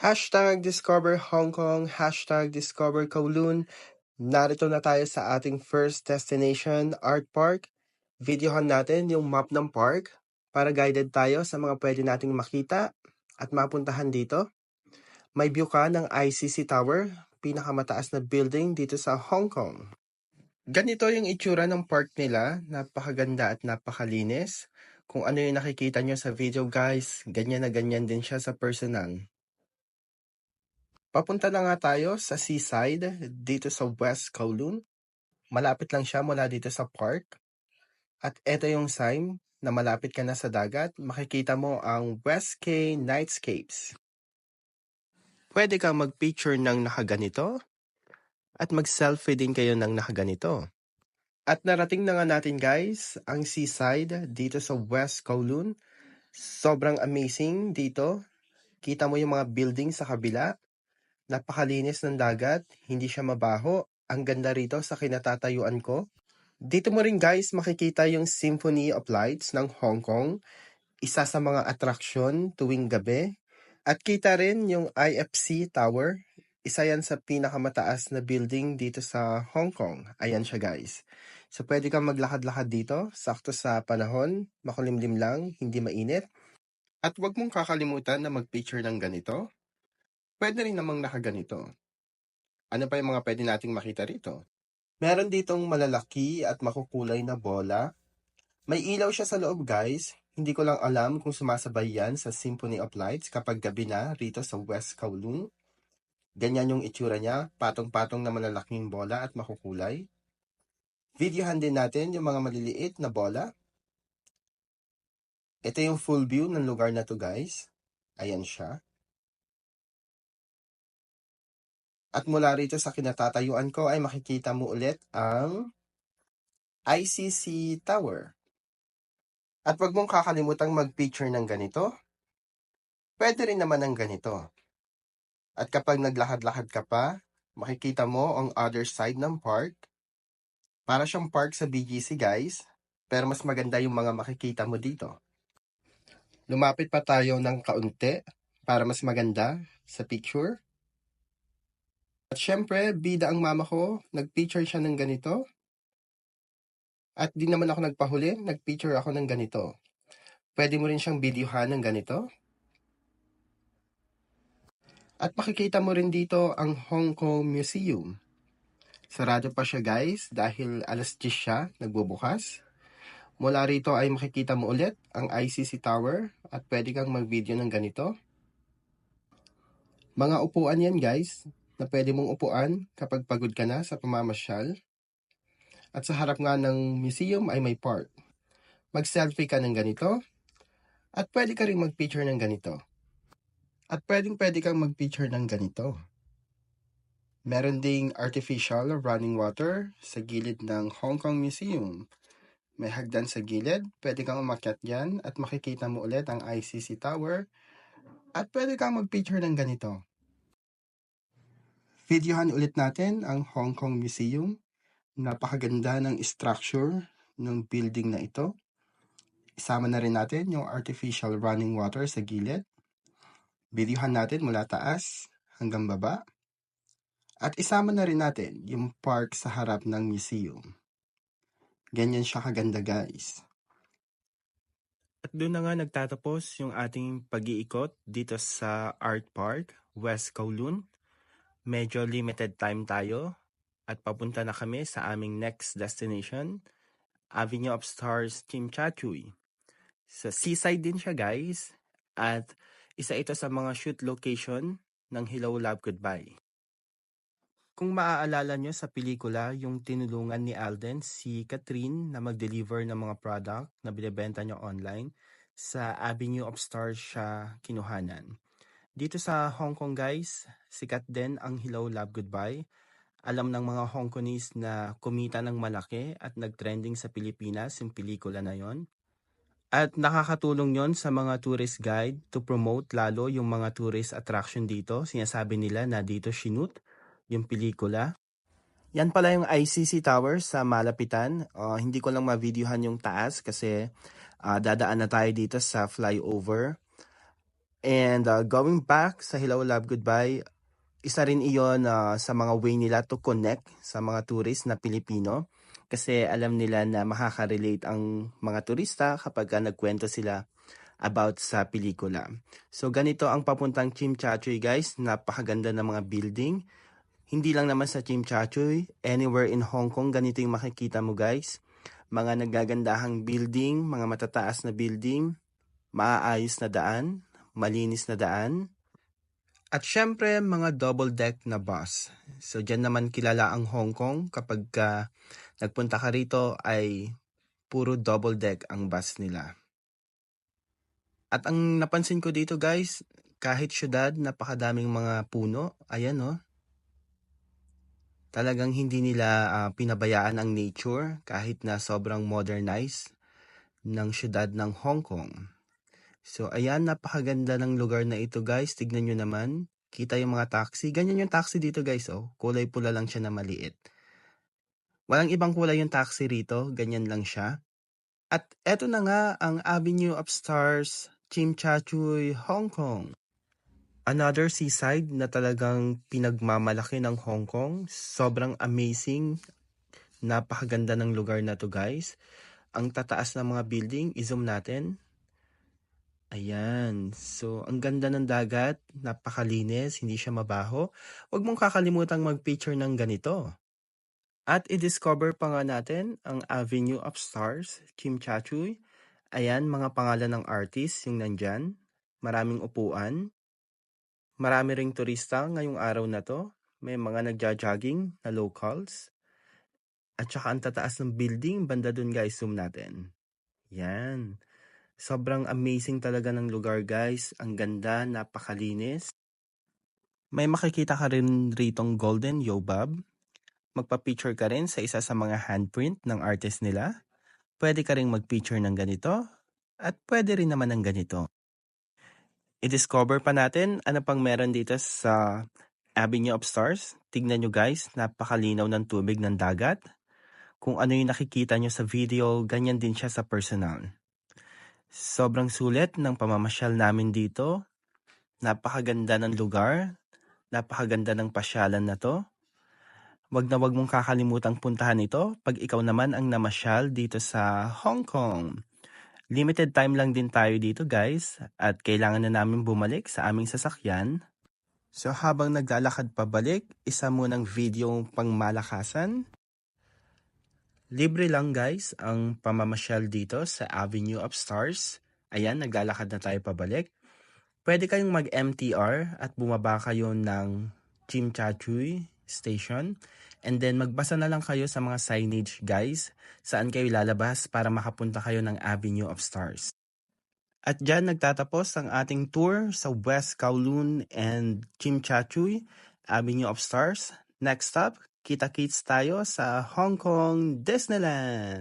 Discover Hong Kong, Discover Kowloon. Narito na tayo sa ating first destination, Art Park. Videohan natin yung map ng park para guided tayo sa mga pwede nating makita at mapuntahan dito. May view ka ng ICC Tower, pinakamataas na building dito sa Hong Kong. Ganito yung itsura ng park nila, napakaganda at napakalinis. Kung ano yung nakikita nyo sa video guys, ganyan na ganyan din siya sa personal. Papunta na nga tayo sa seaside dito sa West Kowloon. Malapit lang siya mula dito sa park. At eto yung sign na malapit ka na sa dagat. Makikita mo ang West K Nightscapes. Pwede kang mag-picture ng nakaganito at mag-selfie din kayo ng nakaganito. At narating na nga natin guys ang seaside dito sa West Kowloon. Sobrang amazing dito. Kita mo yung mga building sa kabila. Napakalinis ng dagat, hindi siya mabaho. Ang ganda rito sa kinatatayuan ko. Dito mo rin guys makikita yung Symphony of Lights ng Hong Kong, isa sa mga atraksyon tuwing gabi. At kita rin yung IFC Tower, isa yan sa pinakamataas na building dito sa Hong Kong. Ayan siya guys. So pwede kang maglakad-lakad dito, sakto sa panahon, makulimlim lang, hindi mainit. At wag mong kakalimutan na mag-picture ng ganito. Pwede rin namang nakaganito. Ano pa yung mga pwede nating makita rito? Meron ditong malalaki at makukulay na bola. May ilaw siya sa loob guys. Hindi ko lang alam kung sumasabay yan sa Symphony of Lights kapag gabi na rito sa West Kowloon. Ganyan yung itsura niya, patong-patong na malalaking bola at makukulay. Videohan din natin yung mga maliliit na bola. Ito yung full view ng lugar na to guys. Ayan siya. At mula rito sa kinatatayuan ko ay makikita mo ulit ang ICC Tower. At wag mong kakalimutang mag-picture ng ganito. Pwede rin naman ng ganito. At kapag naglakad-lakad ka pa, makikita mo ang other side ng park. Para siyang park sa BGC guys, pero mas maganda yung mga makikita mo dito. Lumapit pa tayo ng kaunti para mas maganda sa picture. At syempre, bida ang mama ko, nag-picture siya ng ganito. At di naman ako nagpahuli, nag-picture ako ng ganito. Pwede mo rin siyang videohan ng ganito. At makikita mo rin dito ang Hong Kong Museum. Sarado pa siya guys dahil alas 10 siya nagbubukas. Mula rito ay makikita mo ulit ang ICC Tower at pwede kang mag-video ng ganito. Mga upuan yan guys na pwede mong upuan kapag pagod ka na sa pamamasyal. At sa harap nga ng museum ay may park. Mag-selfie ka ng ganito at pwede ka rin mag-picture ng ganito. At pwede kang mag-picture ng ganito. Meron ding artificial running water sa gilid ng Hong Kong Museum. May hagdan sa gilid, pwede kang umakyat dyan at makikita mo ulit ang ICC Tower at pwede kang mag-picture ng ganito. Videohan ulit natin ang Hong Kong Museum. Napakaganda ng structure ng building na ito. Isama na rin natin yung artificial running water sa gilid. Videohan natin mula taas hanggang baba. At isama na rin natin yung park sa harap ng museum. Ganyan siya kaganda guys. At doon na nga nagtatapos yung ating pag-iikot dito sa Art Park, West Kowloon. Medyo limited time tayo at papunta na kami sa aming next destination, Avenue of Stars, Tsim Sha Tsui. Sa seaside din siya guys at isa ito sa mga shoot location ng Hello Love Goodbye. Kung maaalala nyo sa pelikula, yung tinulungan ni Alden si Catherine na mag-deliver ng mga product na binibenta nyo online, sa Avenue of Stars siya kinuhanan. Dito sa Hong Kong guys, sikat din ang Hello Love Goodbye. Alam ng mga Hong Kongese na kumita ng malaki at nag-trending sa Pilipinas yung pelikula na yon. At nakakatulong yon sa mga tourist guide to promote lalo yung mga tourist attraction dito. Sinasabi nila na dito sinut yung pelikula. Yan pala yung ICC Tower sa malapitan. Hindi ko lang ma-videohan yung taas kasi dadaan na tayo dito sa flyover. And going back sa Hello, Love, Goodbye, isa rin iyon sa mga way nila to connect sa mga tourist na Pilipino. Kasi alam nila na makaka-relate ang mga turista kapag nagkwento sila about sa pelikula. So ganito ang papuntang Chimchachoy guys, napakaganda ng mga building. Hindi lang naman sa Chimchachoy, anywhere in Hong Kong ganito yung makikita mo guys. Mga nagagandahang building, mga matataas na building, maaayos na daan, malinis na daan. At syempre, mga double deck na bus. So dyan naman kilala ang Hong Kong kapag nagpunta ka rito ay puro double deck ang bus nila. At ang napansin ko dito guys, kahit syudad, napakadaming mga puno. Ayan oh. Talagang hindi nila pinabayaan ang nature kahit na sobrang modernized ng syudad ng Hong Kong. So ayan, napakaganda ng lugar na ito guys. Tignan nyo naman. Kita yung mga taxi. Ganyan yung taxi dito guys oh. Kulay pula lang siya na maliit. Walang ibang kulay yung taxi rito. Ganyan lang siya. At eto na nga ang Avenue of Stars, Chimchachoy, Hong Kong. Another seaside na talagang pinagmamalaki ng Hong Kong. Sobrang amazing. Napakaganda ng lugar na to guys. Ang tataas ng mga building, i-zoom natin. Ayan. So, ang ganda ng dagat, napakalinis, hindi siya mabaho. Huwag mong kakalimutang mag-picture ng ganito. At i-discover pa nga natin ang Avenue of Stars, Chimchachoy. Ayan, mga pangalan ng artist yung nandyan. Maraming upuan. Marami ring turista ngayong araw na to. May mga nagja-jogging na locals. At saka ang tataas ng building, banda dun guys, zoom natin. Yan. Sobrang amazing talaga ng lugar guys. Ang ganda, napakalinis. May makikita ka rin ritong golden yobab. Magpa-picture ka rin sa isa sa mga handprint ng artist nila. Pwede ka rin mag-picture ng ganito. At pwede rin naman ng ganito. I-discover pa natin ano pang meron dito sa Avenue of Stars. Tignan nyo guys, napakalinaw ng tubig ng dagat. Kung ano yung nakikita nyo sa video, ganyan din siya sa personal. Sobrang sulit ng pamamasyal namin dito. Napakaganda ng lugar. Napakaganda ng pasyalan na to. Wag na wag mong kakalimutang puntahan ito pag ikaw naman ang namasyal dito sa Hong Kong. Limited time lang din tayo dito guys at kailangan na namin bumalik sa aming sasakyan. So habang naglalakad pabalik, isa munang video pangmalakasan. Libre lang guys ang pamamasyal dito sa Avenue of Stars. Ayan, naglalakad na tayo pabalik. Pwede kayong mag-MTR at bumaba kayo ng Chimchachoy Station. And then magbasa na lang kayo sa mga signage guys, saan kayo lalabas para makapunta kayo ng Avenue of Stars. At dyan nagtatapos ang ating tour sa West Kowloon and Chimchachoy Avenue of Stars. Next stop, kita-kits tayo sa Hong Kong Disneyland!